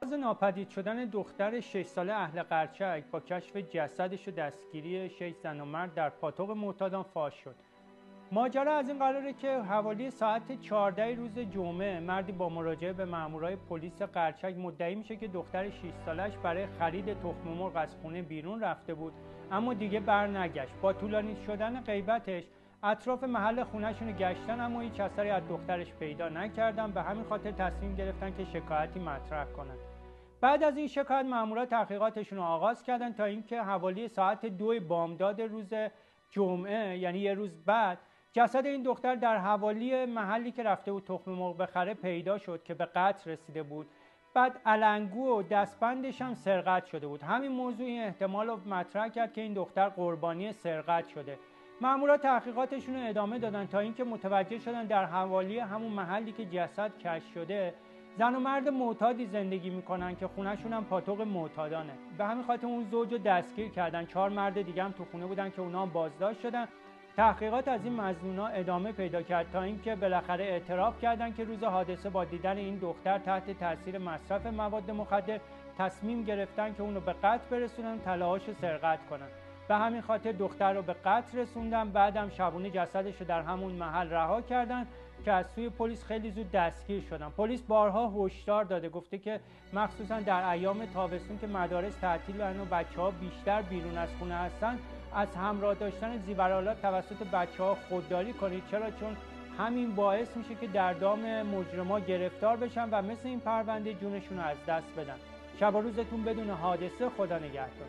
از ناپدید شدن دختر 6 ساله اهل قرچک با کشف جسدش و دستگیری 6 زن و مرد در پاتوق معتادان فاش شد. ماجرا از این قراره که حوالی ساعت 14 روز جمعه مردی با مراجعه به مامورای پلیس قرچک مدعی میشه که دختر 6 سالش برای خرید تخم مرغ از خونه بیرون رفته بود اما دیگه برنگشت. با طولانی شدن غیبتش اطراف محل خونه‌شون گشتن اما هیچ اثری از دخترش پیدا نکردن. به همین خاطر تصمیم گرفتن که شکایتی مطرح کنن. بعد از این شکایت مامورا تحقیقاتشون رو آغاز کردن تا اینکه حوالی ساعت 2 بامداد روز جمعه، یعنی یه روز بعد، جسد این دختر در حوالی محلی که رفته بود تخم مرغ بخره پیدا شد که به قتل رسیده بود. بعد علنگو و دستبندش هم سرقت شده بود. همین موضوع این احتمال رو مطرح کرد که این دختر قربانی سرقت شده. مامورا تحقیقاتشون رو ادامه دادن تا اینکه متوجه شدن در حوالی همون محلی که جسد کشف شده زن و مرد معتادی زندگی میکنن که خونهشون هم پاتوق معتادانه. به همین خاطر اون زوج رو دستگیر کردن. 4 مرد دیگه هم تو خونه بودن که اونا هم بازداشت شدن. تحقیقات از این مظنونا ادامه پیدا کرد تا اینکه بالاخره اعتراف کردن که روز حادثه با دیدن این دختر تحت تاثیر مصرف مواد مخدر تصمیم گرفتن که اونو به قتل برسونن، طلاهاشو سرقت کنن. به همین خاطر دختر رو به قتل رسوندن. بعدم شبونه جسدش رو در همون محل رها کردن که از سوی پلیس خیلی زود دستگیر شدن. پلیس بارها هشدار داده، گفته که مخصوصا در ایام تابستون که مدارس تعطیلن و بچه‌ها بیشتر بیرون از خونه هستن، از همراه داشتن زیورآلات توسط بچه‌ها خودداری کنید، چرا؟ چون همین باعث میشه که در دام مجرما گرفتار بشن و مثل این پرونده جونشون رو از دست بدن. شب و روزتون بدون حادثه. خدا نگهدار.